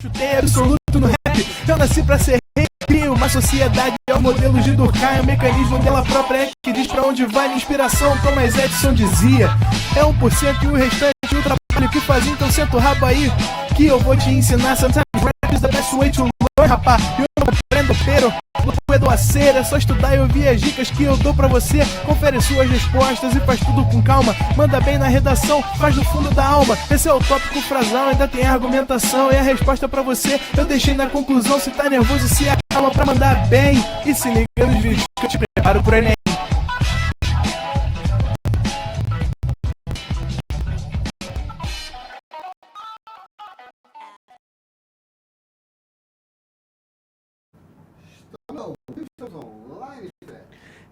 Chutei absoluto no rap. Eu nasci pra ser rei. Crio uma sociedade, é o modelo de Durkheim. O mecanismo dela própria é que diz pra onde vai minha inspiração. Thomas Edison dizia: é 1% e o restante o trabalho que fazia. Então senta o rabo aí que eu vou te ensinar. Sometimes rap is the best way to learn, rapá. Eu não aprendo pero é doaceira, é só estudar e ouvir as dicas que eu dou pra você. Confere suas respostas e faz tudo com calma. Manda bem na redação, faz do fundo da alma. Esse é o tópico frasal, ainda tem argumentação. E a resposta pra você eu deixei na conclusão. Se tá nervoso, se acalma pra mandar bem. E se liga nos vídeos que eu te preparo pro Enem.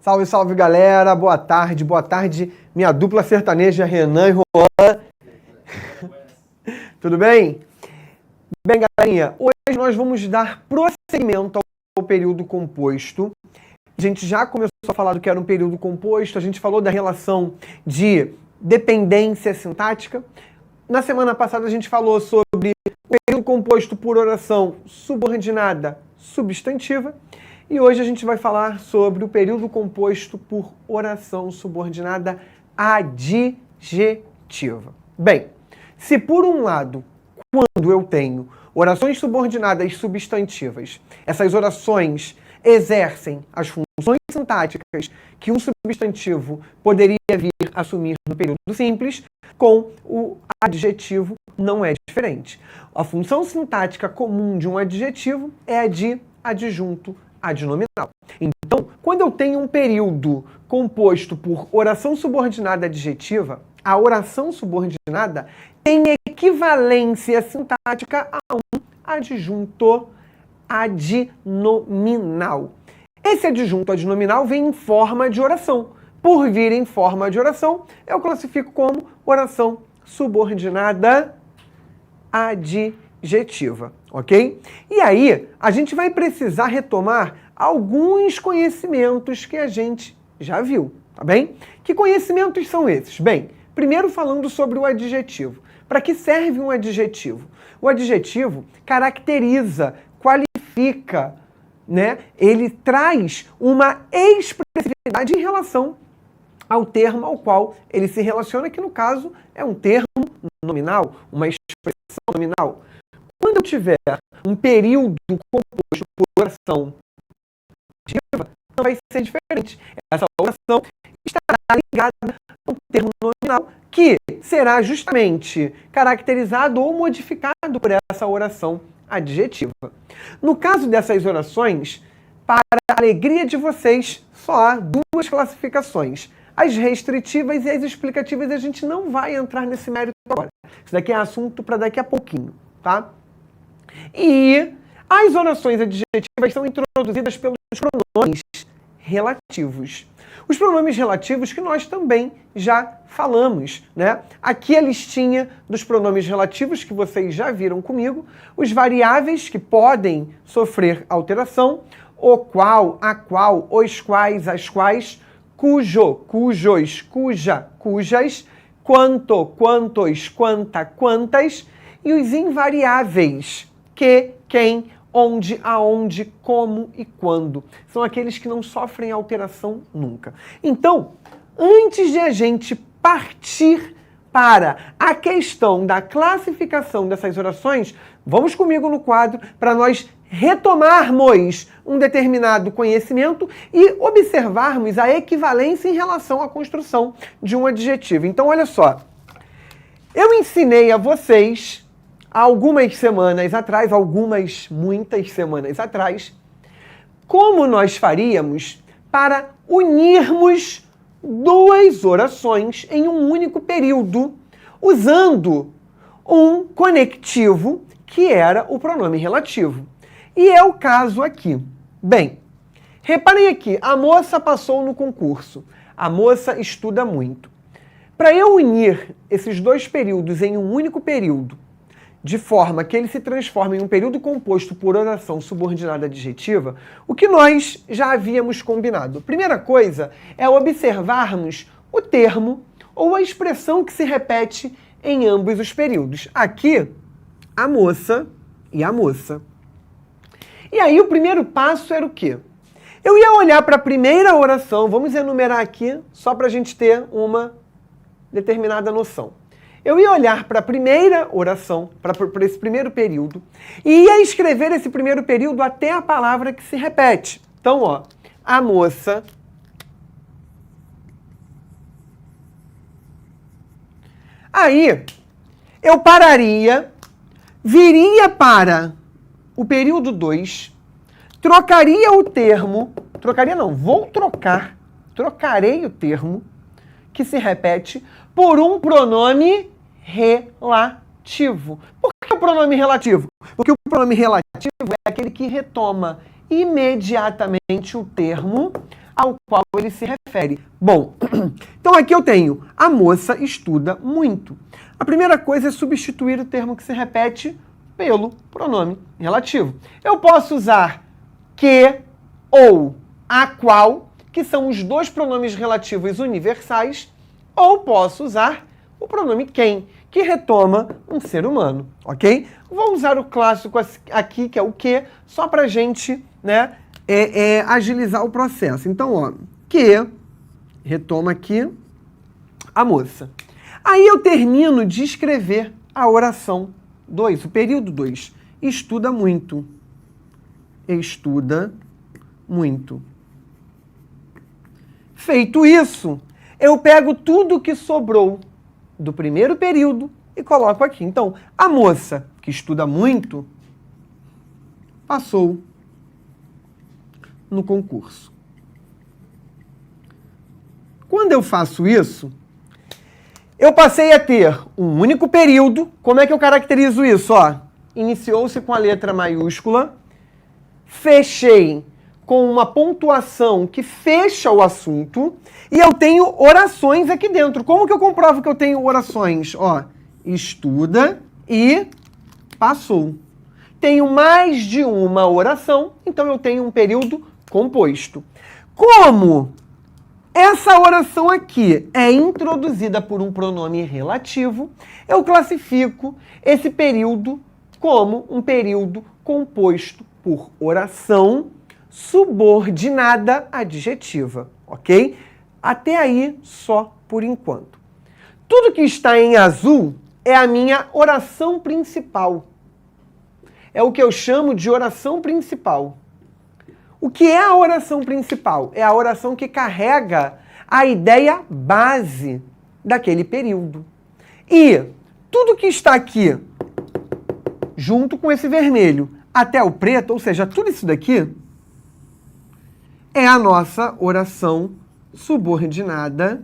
Salve, salve, galera. Boa tarde, minha dupla sertaneja Renan e Juan. Tudo bem? Bem, galerinha, hoje nós vamos dar prosseguimento ao período composto. A gente já começou a falar do que era um período composto, a gente falou da relação de dependência sintática. Na semana passada a gente falou sobre o período composto por oração subordinada substantiva. E hoje a gente vai falar sobre o período composto por oração subordinada adjetiva. Bem, se por um lado, quando eu tenho orações subordinadas substantivas, essas orações exercem as funções sintáticas que um substantivo poderia vir a assumir no período simples, com o adjetivo não é diferente. A função sintática comum de um adjetivo é a de adjunto adnominal. Então, quando eu tenho um período composto por oração subordinada adjetiva, a oração subordinada tem equivalência sintática a um adjunto adnominal. Esse adjunto adnominal vem em forma de oração. Por vir em forma de oração, eu classifico como oração subordinada adjetiva, ok? E aí, a gente vai precisar retomar alguns conhecimentos que a gente já viu, tá bem? Que conhecimentos são esses? Bem, primeiro falando sobre o adjetivo. Para que serve um adjetivo? O adjetivo caracteriza, qualifica, né? Ele traz uma expressividade em relação ao termo ao qual ele se relaciona, que no caso é um termo nominal, uma expressão nominal. Quando eu tiver um período composto por oração adjetiva, não vai ser diferente. Essa oração estará ligada a um termo nominal que será justamente caracterizado ou modificado por essa oração adjetiva. No caso dessas orações, para a alegria de vocês, só há duas classificações: as restritivas e as explicativas. A gente não vai entrar nesse mérito agora. Isso daqui é assunto para daqui a pouquinho, tá? E as orações adjetivas são introduzidas pelos pronomes relativos. Os pronomes relativos que nós também já falamos, né? Aqui a listinha dos pronomes relativos que vocês já viram comigo, os variáveis que podem sofrer alteração, o qual, a qual, os quais, as quais, cujo, cujos, cuja, cujas, quanto, quantos, quanta, quantas, e os invariáveis, que, quem, onde, aonde, como e quando. São aqueles que não sofrem alteração nunca. Então, antes de a gente partir para a questão da classificação dessas orações, vamos comigo no quadro para nós retomarmos um determinado conhecimento e observarmos a equivalência em relação à construção de um adjetivo. Então, olha só. Eu ensinei a vocês algumas semanas atrás, muitas semanas atrás, como nós faríamos para unirmos duas orações em um único período, usando um conectivo que era o pronome relativo. E é o caso aqui. Bem, reparem aqui, a moça passou no concurso, a moça estuda muito. Para eu unir esses dois períodos em um único período, de forma que ele se transforma em um período composto por oração subordinada adjetiva, o que nós já havíamos combinado. Primeira coisa é observarmos o termo ou a expressão que se repete em ambos os períodos. Aqui, a moça e a moça. E aí o primeiro passo era o quê? Eu ia olhar para a primeira oração, vamos enumerar aqui, só para a gente ter uma determinada noção. Eu ia olhar para a primeira oração, para esse primeiro período, e ia escrever esse primeiro período até a palavra que se repete. Então, ó, a moça aí eu pararia, viria para o período 2, trocaria o termo, trocarei o termo que se repete por um pronome relativo. Por que o pronome relativo? Porque o pronome relativo é aquele que retoma imediatamente o termo ao qual ele se refere. Bom, então aqui eu tenho a moça estuda muito. A primeira coisa é substituir o termo que se repete pelo pronome relativo. Eu posso usar que ou a qual, que são os dois pronomes relativos universais, ou posso usar o pronome quem, que retoma um ser humano, ok? Vou usar o clássico aqui, que é o que, só para a gente, né, agilizar o processo. Então, ó, que retoma aqui a moça. Aí eu termino de escrever a oração 2, o período 2. Estuda muito. Estuda muito. Feito isso, eu pego tudo que sobrou do primeiro período e coloco aqui. Então, a moça que estuda muito passou no concurso. Quando eu faço isso, eu passei a ter um único período. Como é que eu caracterizo isso? Ó, iniciou-se com a letra maiúscula, fechei com uma pontuação que fecha o assunto e eu tenho orações aqui dentro. Como que eu comprovo que eu tenho orações? Ó, estuda e passou. Tenho mais de uma oração, então eu tenho um período composto. Como essa oração aqui é introduzida por um pronome relativo, eu classifico esse período como um período composto por oração subordinada adjetiva, ok? Até aí, só por enquanto. Tudo que está em azul é a minha oração principal. É o que eu chamo de oração principal. O que é a oração principal? É a oração que carrega a ideia base daquele período. E tudo que está aqui, junto com esse vermelho, até o preto, ou seja, tudo isso daqui, é a nossa oração subordinada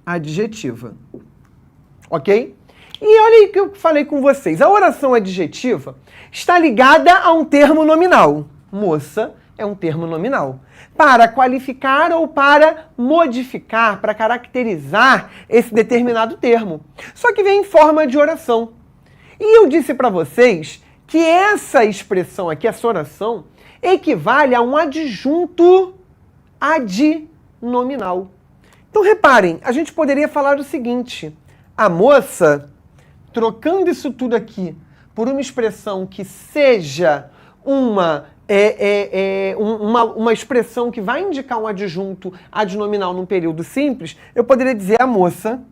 adjetiva. Ok? E olha aí que eu falei com vocês. A oração adjetiva está ligada a um termo nominal. Moça é um termo nominal. Para qualificar ou para modificar, para caracterizar esse determinado termo. Só que vem em forma de oração. E eu disse para vocês que essa expressão aqui, essa oração, equivale a um adjunto adnominal. Então reparem, a gente poderia falar o seguinte: a moça, trocando isso tudo aqui por uma expressão que seja uma expressão que vai indicar um adjunto adnominal num período simples, eu poderia dizer a moça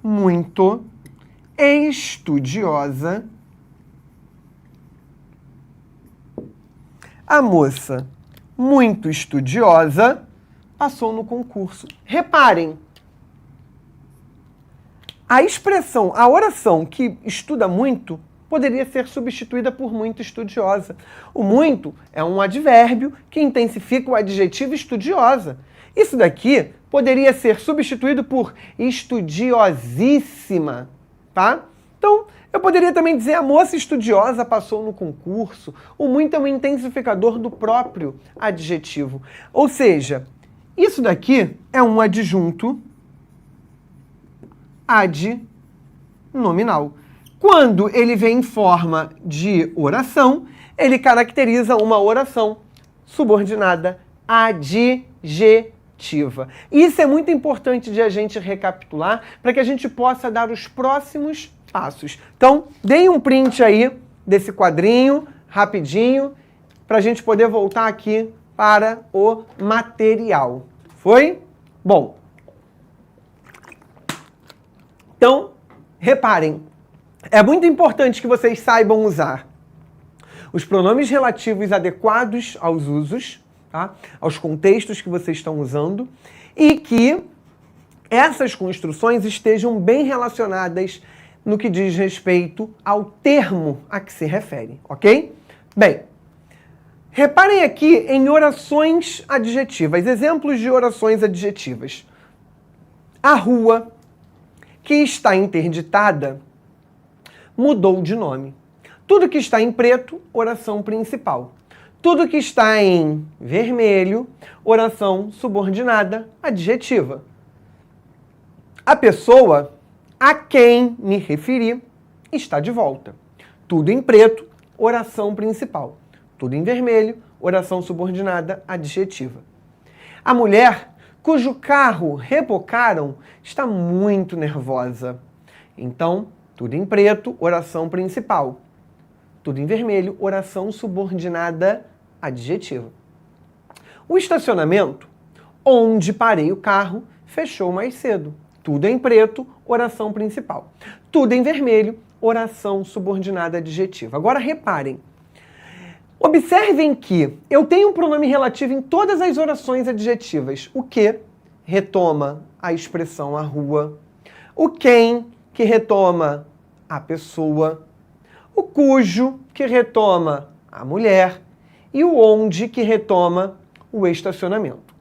muito estudiosa. A moça muito estudiosa passou no concurso. Reparem, a expressão, a oração que estuda muito poderia ser substituída por muito estudiosa. O muito é um advérbio que intensifica o adjetivo estudiosa. Isso daqui poderia ser substituído por estudiosíssima, tá? Então, eu poderia também dizer a moça estudiosa passou no concurso. O muito é um intensificador do próprio adjetivo. Ou seja, isso daqui é um adjunto adnominal. Quando ele vem em forma de oração, ele caracteriza uma oração subordinada adjetiva. ativa. Isso é muito importante de a gente recapitular para que a gente possa dar os próximos passos. Então, deem um print aí desse quadrinho, rapidinho, para a gente poder voltar aqui para o material. Foi? Bom. Então, reparem, é muito importante que vocês saibam usar os pronomes relativos adequados aos usos, tá? Aos contextos que vocês estão usando, e que essas construções estejam bem relacionadas no que diz respeito ao termo a que se refere, ok? Bem, reparem aqui em orações adjetivas, exemplos de orações adjetivas. A rua que está interditada mudou de nome. Tudo que está em preto, oração principal. Tudo que está em vermelho, oração subordinada adjetiva. A pessoa a quem me referi está de volta. Tudo em preto, oração principal. Tudo em vermelho, oração subordinada adjetiva. A mulher cujo carro rebocaram está muito nervosa. Então, tudo em preto, oração principal. Tudo em vermelho, oração subordinada adjetiva. O estacionamento, onde parei o carro, fechou mais cedo. Tudo em preto, oração principal. Tudo em vermelho, oração subordinada adjetiva. Agora reparem. Observem que eu tenho um pronome relativo em todas as orações adjetivas. O que retoma a expressão a rua. O quem, que retoma a pessoa. O cujo, que retoma a mulher. E o onde, que retoma o estacionamento.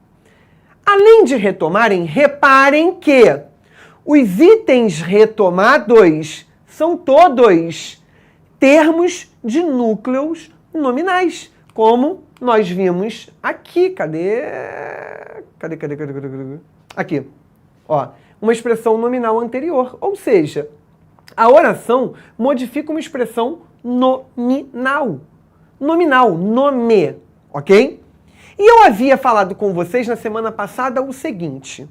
Além de retomarem, reparem que os itens retomados são todos termos de núcleos nominais, como nós vimos aqui. Cadê? Aqui. Ó, uma expressão nominal anterior. Ou seja, a oração modifica uma expressão nominal. Nominal, nome, ok? E eu havia falado com vocês na semana passada o seguinte.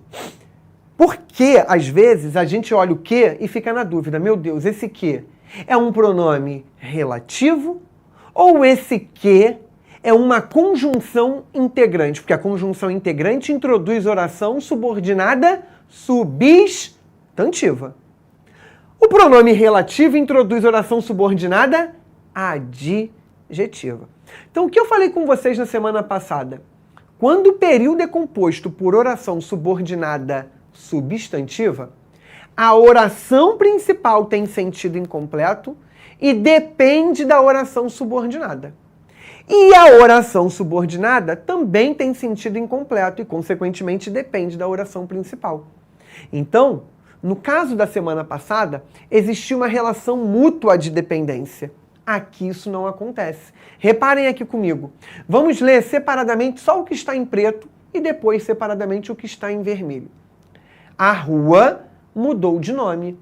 Porque, às vezes, a gente olha o que e fica na dúvida. Meu Deus, esse que é um pronome relativo ou esse que é uma conjunção integrante? Porque a conjunção integrante introduz oração subordinada substantiva. O pronome relativo introduz oração subordinada adjetiva. Então, o que eu falei com vocês na semana passada? Quando o período é composto por oração subordinada substantiva, a oração principal tem sentido incompleto e depende da oração subordinada. E a oração subordinada também tem sentido incompleto e, consequentemente, depende da oração principal. Então, no caso da semana passada, existia uma relação mútua de dependência. Aqui isso não acontece. Reparem aqui comigo. Vamos ler separadamente só o que está em preto e depois separadamente o que está em vermelho. A rua mudou de nome.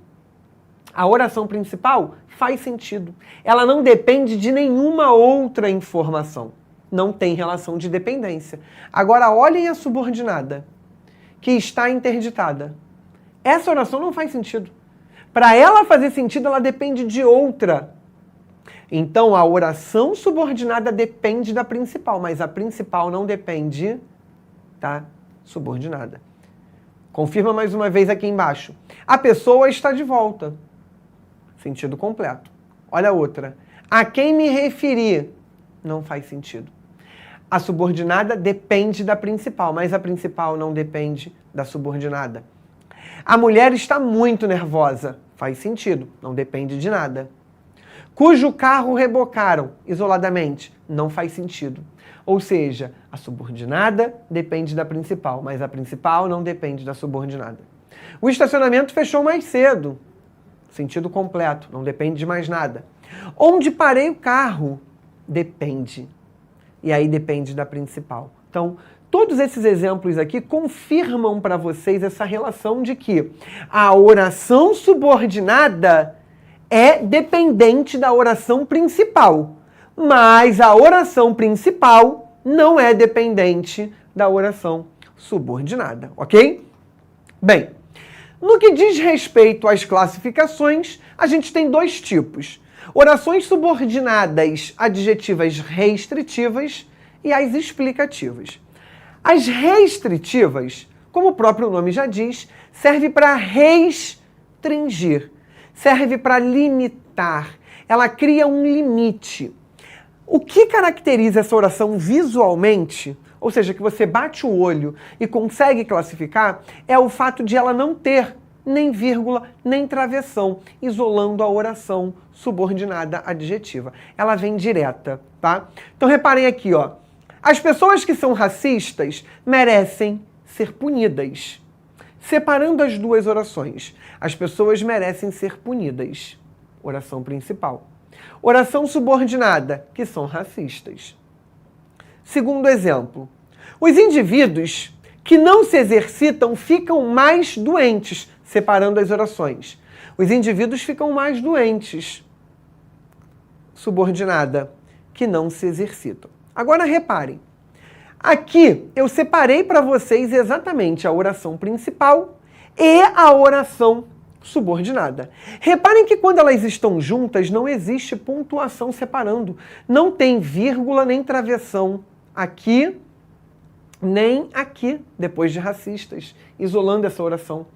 A oração principal faz sentido. Ela não depende de nenhuma outra informação. Não tem relação de dependência. Agora, olhem a subordinada, que está interditada. Essa oração não faz sentido. Para ela fazer sentido, ela depende de outra. Então, a oração subordinada depende da principal, mas a principal não depende da subordinada. Confirma mais uma vez aqui embaixo. A pessoa está de volta. Sentido completo. Olha a outra. A quem me referi? Não faz sentido. A subordinada depende da principal, mas a principal não depende da subordinada. A mulher está muito nervosa. Faz sentido. Não depende de nada. Cujo carro rebocaram isoladamente. Não faz sentido. Ou seja, a subordinada depende da principal, mas a principal não depende da subordinada. O estacionamento fechou mais cedo. Sentido completo, não depende de mais nada. Onde parei o carro? Depende. E aí depende da principal. Então, todos esses exemplos aqui confirmam para vocês essa relação de que a oração subordinada é dependente da oração principal. Mas a oração principal não é dependente da oração subordinada, ok? Bem, no que diz respeito às classificações, a gente tem dois tipos. Orações subordinadas adjetivas restritivas e as explicativas. As restritivas, como o próprio nome já diz, serve para restringir, serve para limitar. Ela cria um limite. O que caracteriza essa oração visualmente, ou seja, que você bate o olho e consegue classificar, é o fato de ela não ter nem vírgula, nem travessão, isolando a oração subordinada adjetiva. Ela vem direta, tá? Então reparem aqui, ó. As pessoas que são racistas merecem ser punidas. Separando as duas orações. As pessoas merecem ser punidas. Oração principal. Oração subordinada, que são racistas. Segundo exemplo. Os indivíduos que não se exercitam ficam mais doentes. Separando as orações. Os indivíduos ficam mais doentes. Subordinada, que não se exercitam. Agora reparem. Aqui eu separei para vocês exatamente a oração principal e a oração subordinada. Reparem que quando elas estão juntas não existe pontuação separando. Não tem vírgula nem travessão aqui, nem aqui, depois de racistas, isolando essa oração.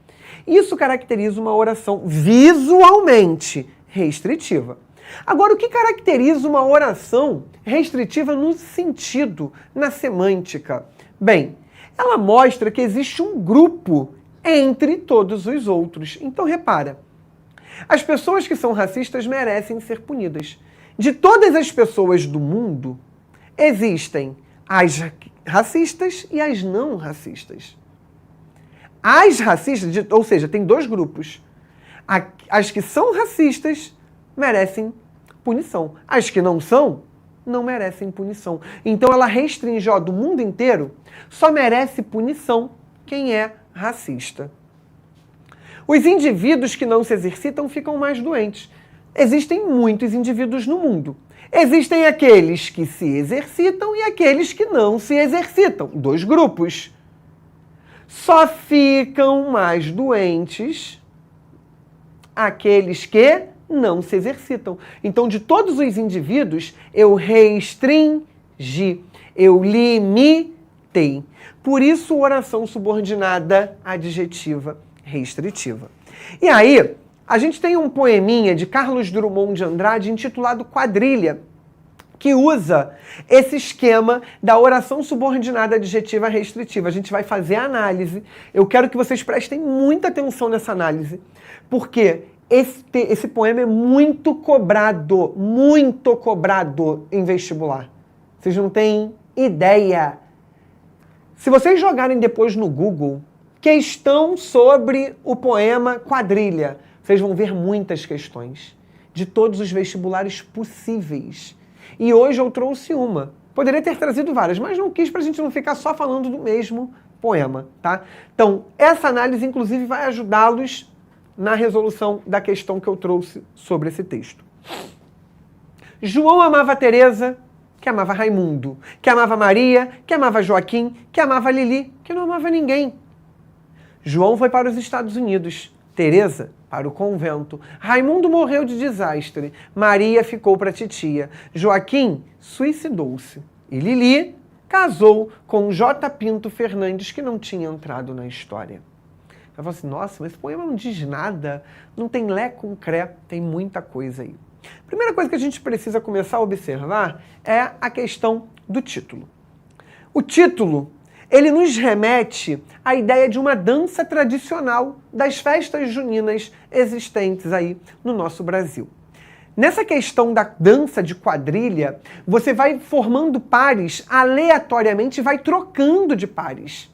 Isso caracteriza uma oração visualmente restritiva. Agora, o que caracteriza uma oração restritiva no sentido, na semântica? Bem, ela mostra que existe um grupo entre todos os outros. Então, repara, as pessoas que são racistas merecem ser punidas. De todas as pessoas do mundo, existem as racistas e as não racistas. As racistas, ou seja, tem dois grupos. As que são racistas merecem punição. As que não são, não merecem punição. Então ela restringe, ó, do mundo inteiro, só merece punição quem é racista. Os indivíduos que não se exercitam ficam mais doentes. Existem muitos indivíduos no mundo. Existem aqueles que se exercitam e aqueles que não se exercitam. Dois grupos. Só ficam mais doentes aqueles que não se exercitam. Então, de todos os indivíduos, eu restringi, eu limitei. Por isso, oração subordinada adjetiva restritiva. E aí, a gente tem um poeminha de Carlos Drummond de Andrade intitulado Quadrilha, que usa esse esquema da oração subordinada adjetiva restritiva. A gente vai fazer a análise. Eu quero que vocês prestem muita atenção nessa análise, porque esse poema é muito cobrado em vestibular. Vocês não têm ideia. Se vocês jogarem depois no Google, questão sobre o poema Quadrilha, vocês vão ver muitas questões de todos os vestibulares possíveis. E hoje eu trouxe uma. Poderia ter trazido várias, mas não quis para a gente não ficar só falando do mesmo poema, tá? Então, essa análise, inclusive, vai ajudá-los na resolução da questão que eu trouxe sobre esse texto. João amava Teresa, que amava Raimundo, que amava Maria, que amava Joaquim, que amava Lili, que não amava ninguém. João foi para os Estados Unidos, Teresa para o convento. Raimundo morreu de desastre. Maria ficou para a titia. Joaquim suicidou-se. E Lili casou com J. Pinto Fernandes, que não tinha entrado na história. Eu falo assim, nossa, mas esse poema não diz nada, não tem lé com cré, tem muita coisa aí. Primeira coisa que a gente precisa começar a observar é a questão do título. O título, ele nos remete à ideia de uma dança tradicional das festas juninas existentes aí no nosso Brasil. Nessa questão da dança de quadrilha, você vai formando pares aleatoriamente e vai trocando de pares.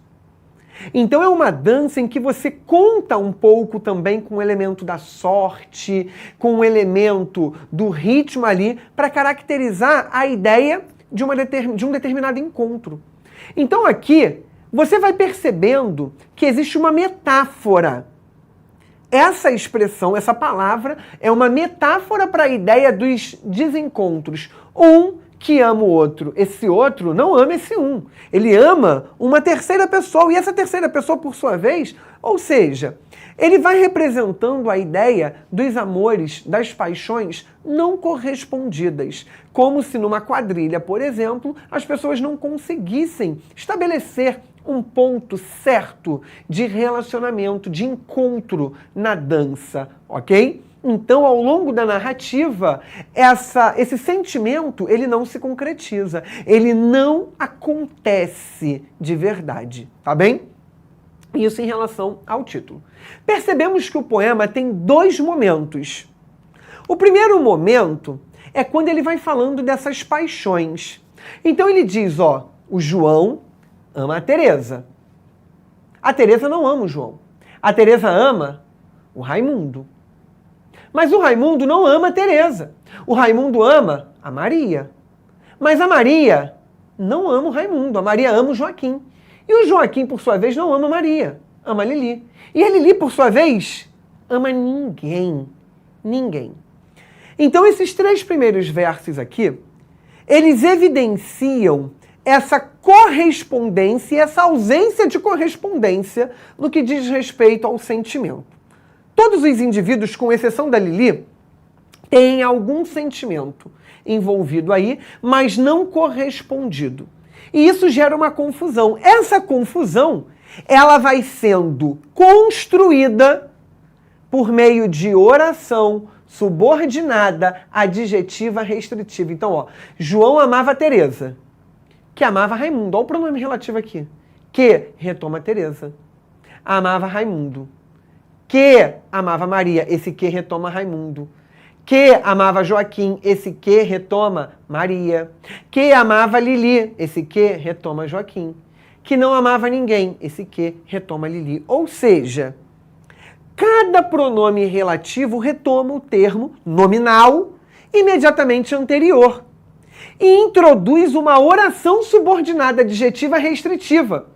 Então é uma dança em que você conta um pouco também com o elemento da sorte, com o elemento do ritmo ali, para caracterizar a ideia de um determinado encontro. Então aqui, você vai percebendo que existe uma metáfora. Essa expressão, essa palavra, é uma metáfora para a ideia dos desencontros. Um que ama o outro, esse outro não ama esse um. Ele ama uma terceira pessoa, e essa terceira pessoa, por sua vez, ou seja, ele vai representando a ideia dos amores, das paixões não correspondidas. Como se numa quadrilha, por exemplo, as pessoas não conseguissem estabelecer um ponto certo de relacionamento, de encontro na dança, ok? Então, ao longo da narrativa, esse sentimento, ele não se concretiza, ele não acontece de verdade, tá bem? Isso em relação ao título. Percebemos que o poema tem 2 momentos. O primeiro momento é quando ele vai falando dessas paixões. Então ele diz, ó, o João ama a Teresa. A Teresa não ama o João. A Teresa ama o Raimundo. Mas o Raimundo não ama a Teresa. O Raimundo ama a Maria. Mas a Maria não ama o Raimundo. A Maria ama o Joaquim. E o Joaquim, por sua vez, não ama a Maria. Ama a Lili. E a Lili, por sua vez, ama ninguém. Ninguém. Então, esses 3 primeiros versos aqui, eles evidenciam essa correspondência e essa ausência de correspondência no que diz respeito ao sentimento. Todos os indivíduos, com exceção da Lili, têm algum sentimento envolvido aí, mas não correspondido. E isso gera uma confusão. Essa confusão, ela vai sendo construída por meio de oração subordinada, adjetiva, restritiva. Então, ó, João amava a Teresa, que amava Raimundo. Olha o pronome relativo aqui. Que retoma Teresa. Amava Raimundo. Que amava Maria, esse que retoma Raimundo. Que amava Joaquim, esse que retoma Maria. Que amava Lili, esse que retoma Joaquim. Que não amava ninguém, esse que retoma Lili. Ou seja, cada pronome relativo retoma o termo nominal imediatamente anterior e introduz uma oração subordinada adjetiva restritiva,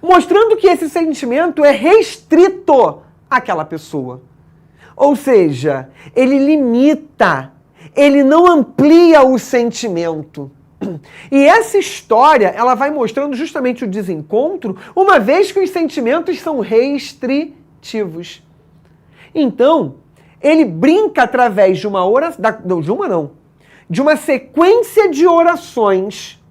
mostrando que esse sentimento é restrito àquela pessoa. Ou seja, ele limita, ele não amplia o sentimento. E essa história, ela vai mostrando justamente o desencontro, uma vez que os sentimentos são restritivos. Então, ele brinca através de uma oração, de uma sequência de orações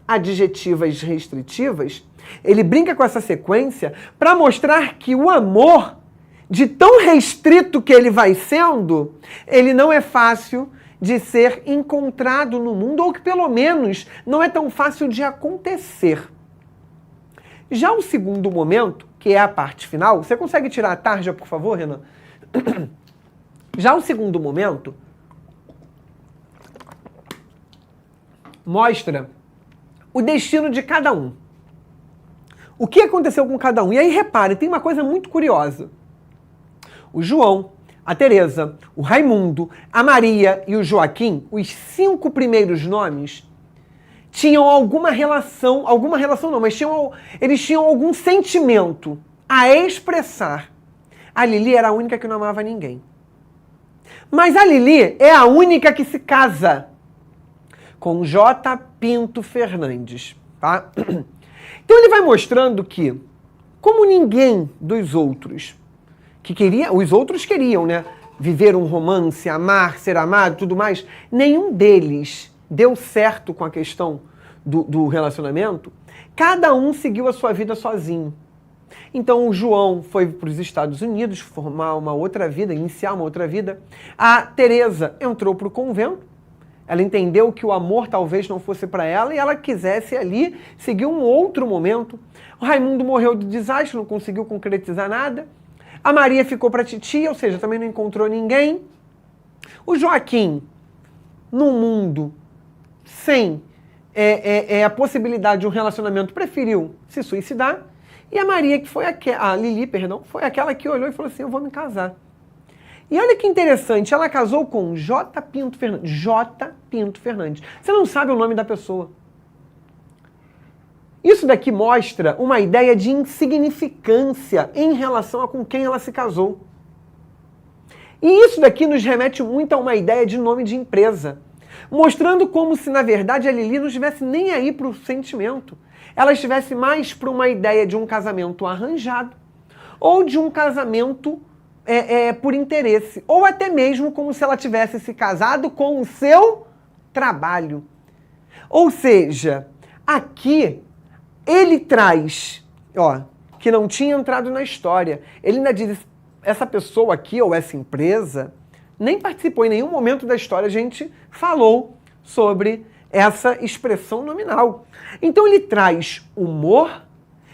adjetivas restritivas. Ele brinca com essa sequência para mostrar que o amor, de tão restrito que ele vai sendo, ele não é fácil de ser encontrado no mundo, ou que pelo menos não é tão fácil de acontecer. Já o segundo momento, que é a parte final, você consegue tirar a tarja, por favor, Renan? Já o segundo momento mostra o destino de cada um. O que aconteceu com cada um? E aí, repare, tem uma coisa muito curiosa. O João, a Teresa, o Raimundo, a Maria e o Joaquim, os 5 primeiros nomes, tinham alguma relação não, mas eles tinham algum sentimento a expressar. A Lili era a única que não amava ninguém. Mas a Lili é a única que se casa com J. Pinto Fernandes, tá? Então ele vai mostrando que, como ninguém dos outros os outros queriam, né, viver um romance, amar, ser amado, tudo mais, nenhum deles deu certo com a questão do relacionamento, cada um seguiu a sua vida sozinho. Então o João foi para os Estados Unidos formar uma outra vida, iniciar uma outra vida. A Teresa entrou para o convento. Ela entendeu que o amor talvez não fosse para ela e ela quisesse ali seguir um outro momento. O Raimundo morreu de desastre, não conseguiu concretizar nada. A Maria ficou para a titia, ou seja, também não encontrou ninguém. O Joaquim, num mundo sem a possibilidade de um relacionamento, preferiu se suicidar. E a Maria, que foi a Lili, perdão, foi aquela que olhou e falou assim, eu vou me casar. E olha que interessante, ela casou com J. Pinto Fernandes. J. Pinto Fernandes. Você não sabe o nome da pessoa. Isso daqui mostra uma ideia de insignificância em relação a com quem ela se casou. E isso daqui nos remete muito a uma ideia de nome de empresa. mostrando como se, na verdade, a Lili não estivesse nem aí para o sentimento. Ela estivesse mais para uma ideia de um casamento arranjado ou de um casamento por interesse, ou até mesmo como se ela tivesse se casado com o seu trabalho. Ou seja, aqui ele traz, que não tinha entrado na história. Ele ainda diz, essa pessoa aqui, ou essa empresa, nem participou em nenhum momento da história, a gente falou sobre essa expressão nominal. Então ele traz humor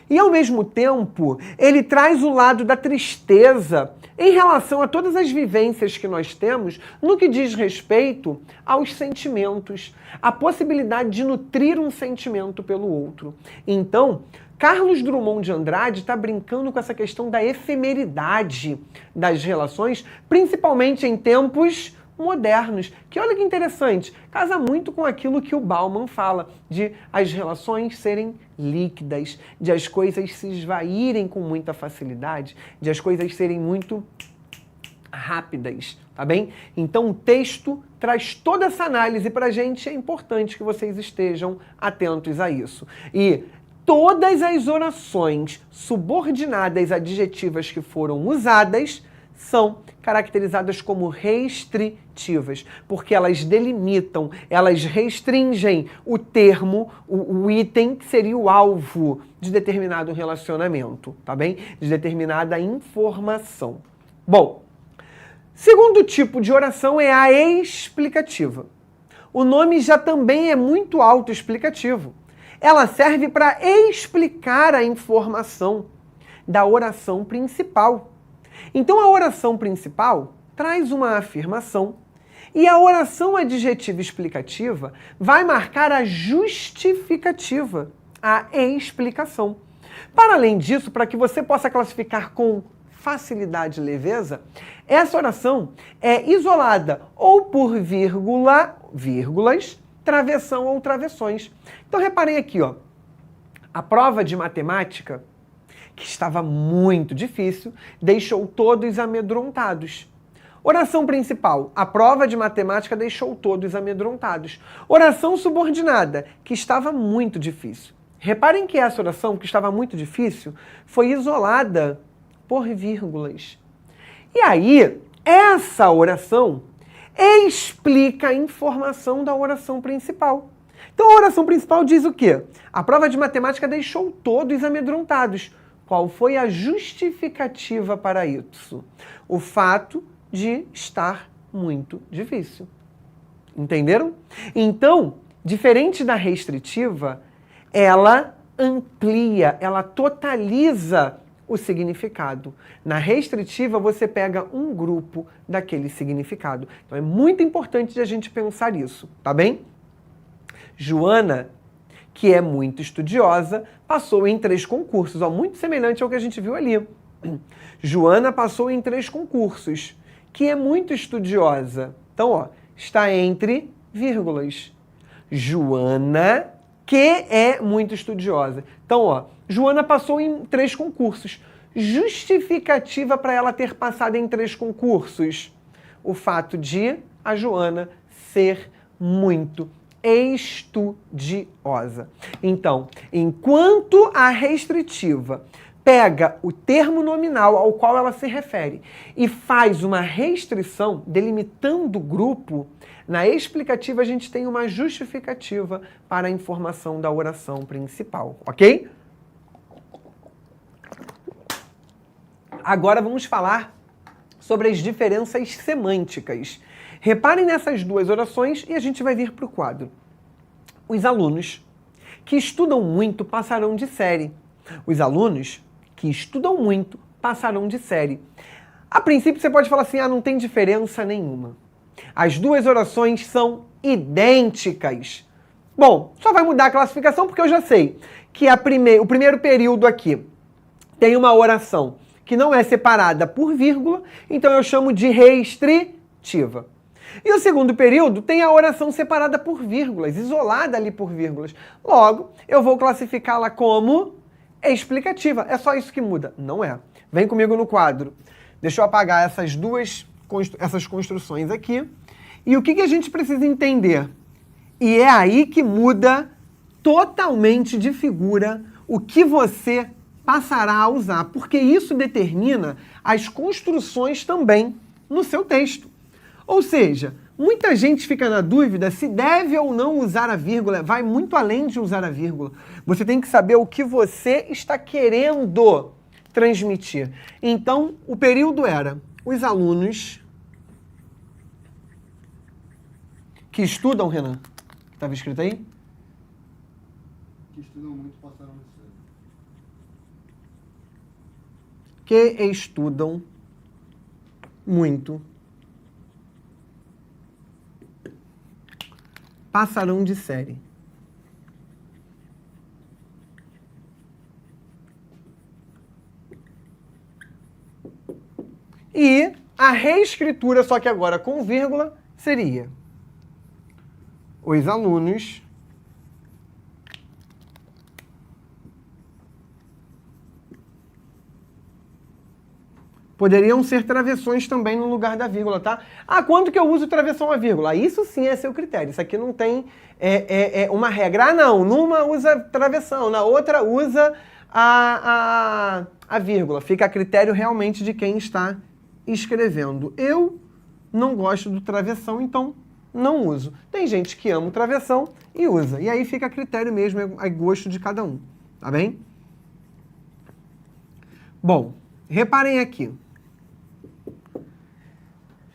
e, ao mesmo tempo, ele traz o lado da tristeza em relação a todas as vivências que nós temos no que diz respeito aos sentimentos, a possibilidade de nutrir um sentimento pelo outro. Então, Carlos Drummond de Andrade está brincando com essa questão da efemeridade das relações, principalmente em tempos modernos, que olha que interessante, casa muito com aquilo que o Bauman fala, de as relações serem líquidas, de as coisas se esvaírem com muita facilidade, de as coisas serem muito rápidas, tá bem? Então o texto traz toda essa análise pra gente, é importante que vocês estejam atentos a isso. E todas as orações subordinadas adjetivas que foram usadas são caracterizadas como restritivas, porque elas delimitam, elas restringem o termo, o item que seria o alvo de determinado relacionamento, tá bem? De determinada informação. Bom, segundo tipo de oração é a explicativa. O nome já também é muito autoexplicativo. Ela serve para explicar a informação da oração principal. Então a oração principal traz uma afirmação e a oração adjetiva explicativa vai marcar a justificativa, a explicação. Para além disso, para que você possa classificar com facilidade e leveza, essa oração é isolada ou por vírgulas, travessão ou travessões. Então reparem aqui, a prova de matemática, que estava muito difícil, deixou todos amedrontados. Oração principal, a prova de matemática deixou todos amedrontados. Oração subordinada, que estava muito difícil. Reparem que essa oração, que estava muito difícil, foi isolada por vírgulas. E aí, essa oração explica a informação da oração principal. Então a oração principal diz o quê? A prova de matemática deixou todos amedrontados. Qual foi a justificativa para isso? O fato de estar muito difícil. Entenderam? Então, diferente da restritiva, ela amplia, ela totaliza o significado. Na restritiva, você pega um grupo daquele significado. Então, é muito importante a gente pensar isso, tá bem? Joana, que é muito estudiosa, passou em 3 concursos, muito semelhante ao que a gente viu ali. Joana passou em 3 concursos, que é muito estudiosa. Então, está entre vírgulas. Joana, que é muito estudiosa. Então, Joana passou em 3 concursos. Justificativa para ela ter passado em 3 concursos? O fato de a Joana ser muito estudiosa. Então, enquanto a restritiva pega o termo nominal ao qual ela se refere e faz uma restrição delimitando o grupo, na explicativa a gente tem uma justificativa para a informação da oração principal, ok? Agora vamos falar sobre as diferenças semânticas. Reparem nessas 2 orações e a gente vai vir para o quadro. Os alunos que estudam muito passarão de série. Os alunos que estudam muito passarão de série. A princípio você pode falar assim, não tem diferença nenhuma. As 2 orações são idênticas. Bom, só vai mudar a classificação porque eu já sei que o primeiro período aqui tem uma oração que não é separada por vírgula, então eu chamo de restritiva. E o segundo período tem a oração separada por vírgulas, isolada ali por vírgulas. Logo, eu vou classificá-la como explicativa. É só isso que muda? Não é. Vem comigo no quadro. Deixa eu apagar essas construções aqui. E o que a gente precisa entender? E é aí que muda totalmente de figura o que você passará a usar, porque isso determina as construções também no seu texto. Ou seja, muita gente fica na dúvida se deve ou não usar a vírgula, vai muito além de usar a vírgula. Você tem que saber o que você está querendo transmitir. Então, o período era os alunos que estudam, Renan, estava escrito aí? Que estudam muito passaram no sério. Que estudam muito passarão de série. E a reescritura, só que agora com vírgula, seria: os alunos poderiam ser travessões também no lugar da vírgula, tá? Ah, quando que eu uso travessão a vírgula? Isso sim é seu critério. Isso aqui não tem uma regra. Ah, não. Numa usa travessão, na outra usa a vírgula. Fica a critério realmente de quem está escrevendo. Eu não gosto do travessão, então não uso. Tem gente que ama o travessão e usa. E aí fica a critério mesmo, é gosto de cada um. Tá bem? Bom, reparem aqui.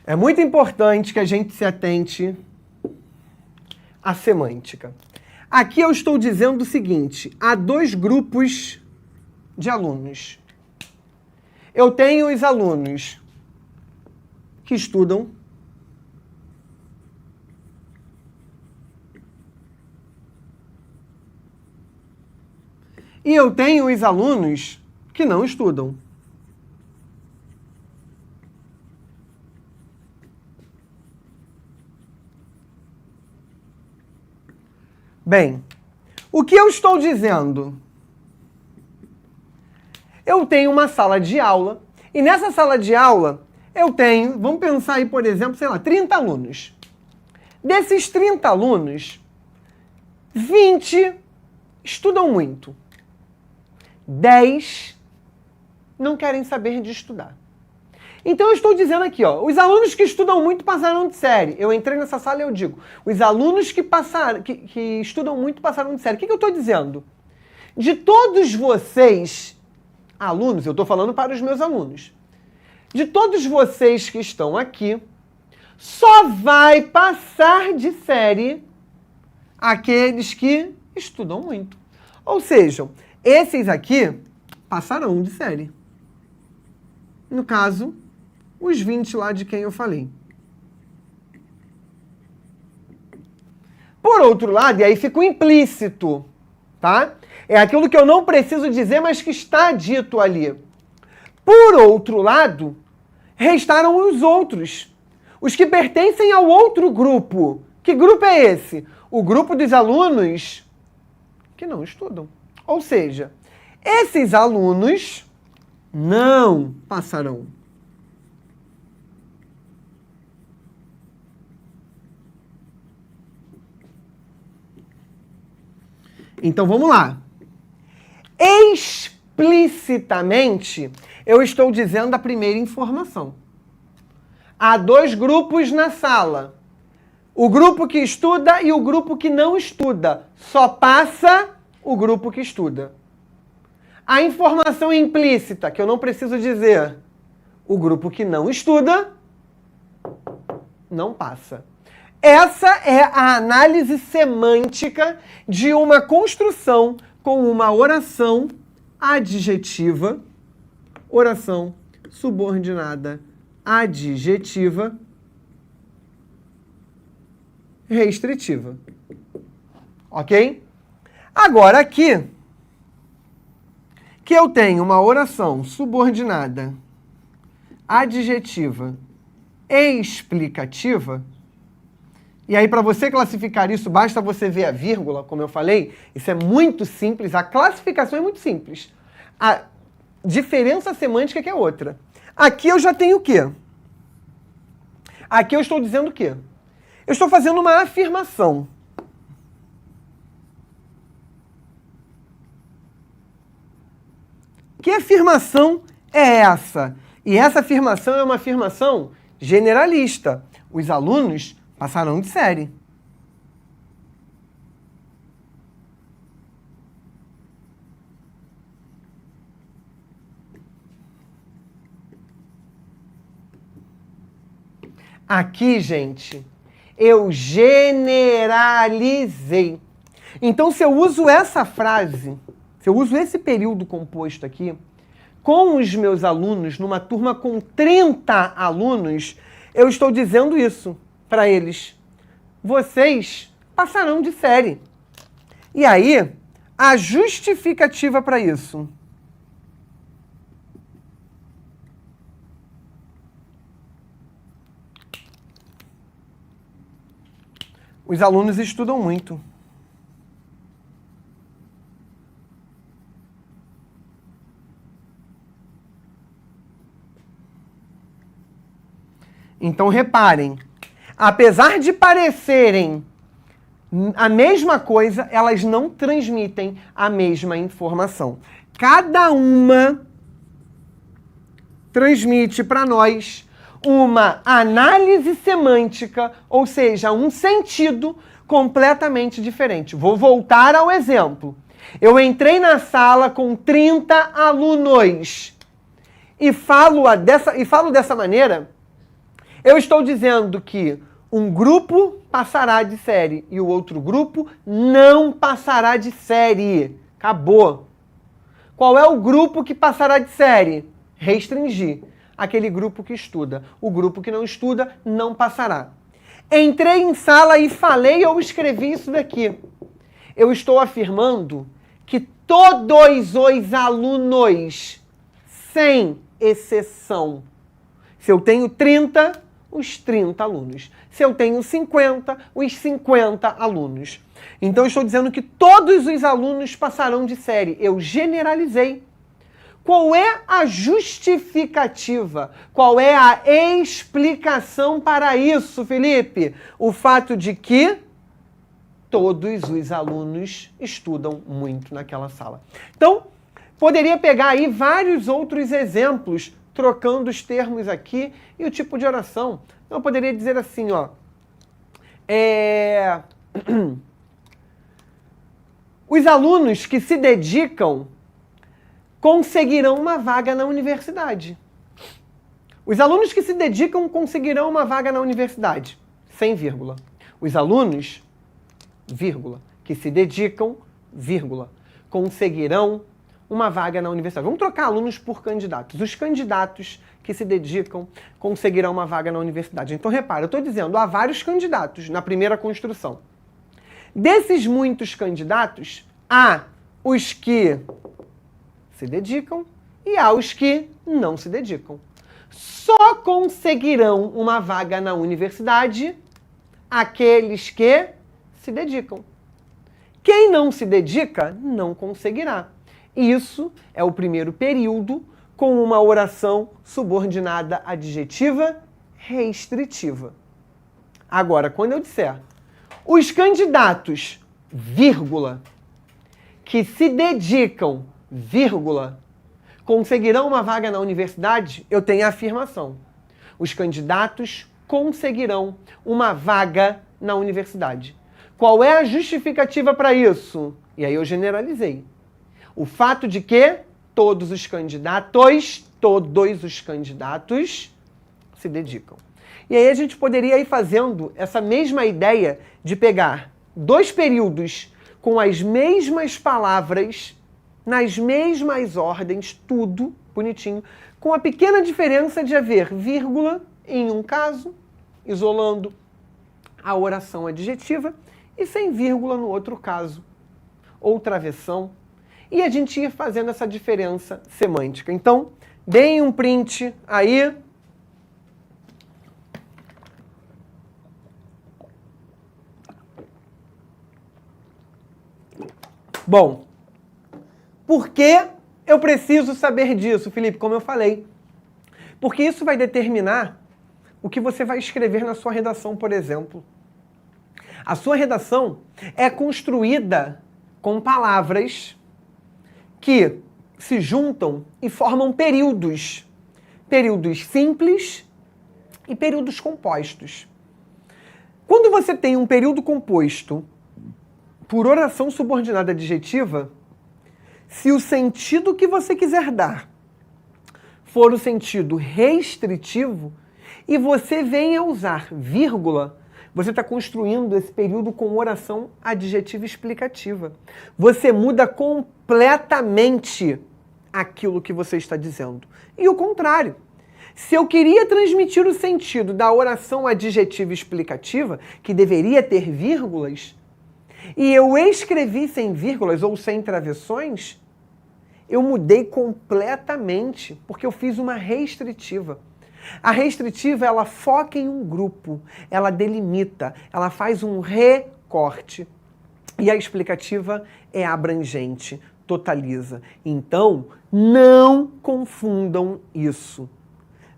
É muito importante que a gente se atente à semântica. Aqui eu estou dizendo o seguinte: há dois grupos de alunos. Eu tenho os alunos que estudam e eu tenho os alunos que não estudam. Bem, o que eu estou dizendo? Eu tenho uma sala de aula, e nessa sala de aula eu tenho, vamos pensar aí, por exemplo, sei lá, 30 alunos. Desses 30 alunos, 20 estudam muito. 10 não querem saber de estudar. Então eu estou dizendo aqui, ó, os alunos que estudam muito passarão de série. Eu entrei nessa sala e eu digo, os alunos que estudam muito passarão de série. O que eu estou dizendo? De todos vocês, alunos, eu estou falando para os meus alunos, de todos vocês que estão aqui, só vai passar de série aqueles que estudam muito. Ou seja, esses aqui passarão de série. No caso, os 20 lá de quem eu falei. Por outro lado, e aí fica o implícito, tá? É aquilo que eu não preciso dizer, mas que está dito ali. Por outro lado, restaram os outros. Os que pertencem ao outro grupo. Que grupo é esse? O grupo dos alunos que não estudam. Ou seja, esses alunos não passarão. Então vamos lá. Explicitamente, eu estou dizendo a primeira informação. Há dois grupos na sala. O grupo que estuda e o grupo que não estuda. Só passa o grupo que estuda. A informação implícita, que eu não preciso dizer, o grupo que não estuda, não passa. Essa é a análise semântica de uma construção com uma oração adjetiva, oração subordinada adjetiva, restritiva. Ok? Agora aqui, que eu tenho uma oração subordinada adjetiva explicativa, e aí para você classificar isso, basta você ver a vírgula, como eu falei, isso é muito simples, a classificação é muito simples. A diferença semântica que é outra. Aqui eu já tenho o quê? Aqui eu estou dizendo o quê? Eu estou fazendo uma afirmação. Que afirmação é essa? E essa afirmação é uma afirmação generalista. Os alunos passarão de série. Aqui, gente, eu generalizei. Então, se eu uso essa frase, se eu uso esse período composto aqui, com os meus alunos, numa turma com 30 alunos, eu estou dizendo isso para eles. Vocês passarão de série. E aí, a justificativa para isso. Os alunos estudam muito. Então, reparem, apesar de parecerem a mesma coisa, elas não transmitem a mesma informação. Cada uma transmite para nós uma análise semântica, ou seja, um sentido completamente diferente. Vou voltar ao exemplo. Eu entrei na sala com 30 alunos e falo dessa maneira. Eu estou dizendo que um grupo passará de série e o outro grupo não passará de série. Acabou. Qual é o grupo que passará de série? Restringir. Aquele grupo que estuda. O grupo que não estuda não passará. Entrei em sala e falei ou escrevi isso daqui. Eu estou afirmando que todos os alunos, sem exceção, se eu tenho 30, os 30 alunos. Se eu tenho 50, os 50 alunos. Então eu estou dizendo que todos os alunos passarão de série. Eu generalizei. Qual é a justificativa? Qual é a explicação para isso, Felipe? O fato de que todos os alunos estudam muito naquela sala. Então, poderia pegar aí vários outros exemplos, trocando os termos aqui e o tipo de oração. Então, eu poderia dizer assim, ó. Os alunos que se dedicam conseguirão uma vaga na universidade. Os alunos que se dedicam conseguirão uma vaga na universidade. Sem vírgula. Os alunos, vírgula, que se dedicam, vírgula, conseguirão uma vaga na universidade. Vamos trocar alunos por candidatos. Os candidatos que se dedicam conseguirão uma vaga na universidade. Então, repara, eu estou dizendo, há vários candidatos na primeira construção. Desses muitos candidatos, há os que se dedicam e há os que não se dedicam. Só conseguirão uma vaga na universidade aqueles que se dedicam. Quem não se dedica, não conseguirá. Isso é o primeiro período com uma oração subordinada adjetiva restritiva. Agora, quando eu disser os candidatos, vírgula, que se dedicam, vírgula, conseguirão uma vaga na universidade, eu tenho a afirmação. Os candidatos conseguirão uma vaga na universidade. Qual é a justificativa para isso? E aí eu generalizei. O fato de que todos os candidatos se dedicam. E aí a gente poderia ir fazendo essa mesma ideia de pegar dois períodos com as mesmas palavras, nas mesmas ordens, tudo bonitinho, com a pequena diferença de haver vírgula em um caso, isolando a oração adjetiva, e sem vírgula no outro caso, ou travessão, e a gente ia fazendo essa diferença semântica. Então, deem um print aí. Bom, por que eu preciso saber disso, Felipe? Como eu falei. Porque isso vai determinar o que você vai escrever na sua redação, por exemplo. A sua redação é construída com palavras que se juntam e formam períodos. Períodos simples e períodos compostos. Quando você tem um período composto por oração subordinada adjetiva, se o sentido que você quiser dar for o sentido restritivo e você venha usar vírgula, você está construindo esse período com oração adjetiva explicativa. Você muda completamente aquilo que você está dizendo. E o contrário. Se eu queria transmitir o sentido da oração adjetiva explicativa, que deveria ter vírgulas, e eu escrevi sem vírgulas ou sem travessões, eu mudei completamente, porque eu fiz uma restritiva. A restritiva, ela foca em um grupo, ela delimita, ela faz um recorte. E a explicativa é abrangente, totaliza. Então, não confundam isso.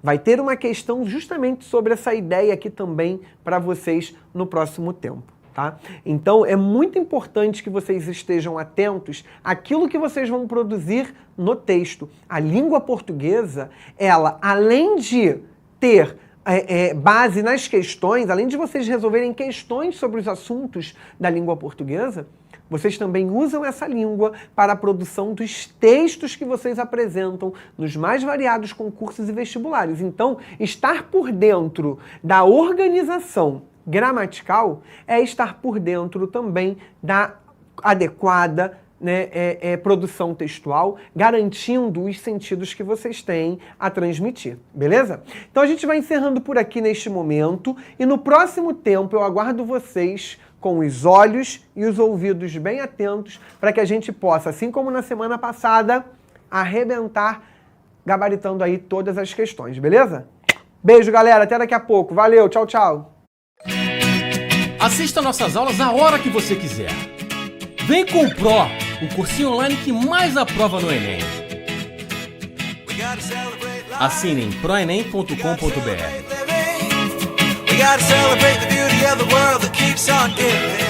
Vai ter uma questão justamente sobre essa ideia aqui também para vocês no próximo tempo. Tá? Então, é muito importante que vocês estejam atentos àquilo que vocês vão produzir no texto. A língua portuguesa, ela, além de ter base nas questões, além de vocês resolverem questões sobre os assuntos da língua portuguesa, vocês também usam essa língua para a produção dos textos que vocês apresentam nos mais variados concursos e vestibulares. Então, estar por dentro da organização gramatical é estar por dentro também da adequada produção textual, garantindo os sentidos que vocês têm a transmitir, beleza? Então a gente vai encerrando por aqui neste momento e no próximo tempo eu aguardo vocês com os olhos e os ouvidos bem atentos para que a gente possa, assim como na semana passada, arrebentar gabaritando aí todas as questões, beleza? Beijo, galera, até daqui a pouco. Valeu, tchau, tchau. Assista nossas aulas a hora que você quiser. Vem com o Pro, o cursinho online que mais aprova no Enem. Assine em proenem.com.br. We gotta celebrate the beauty of the world that keeps on giving.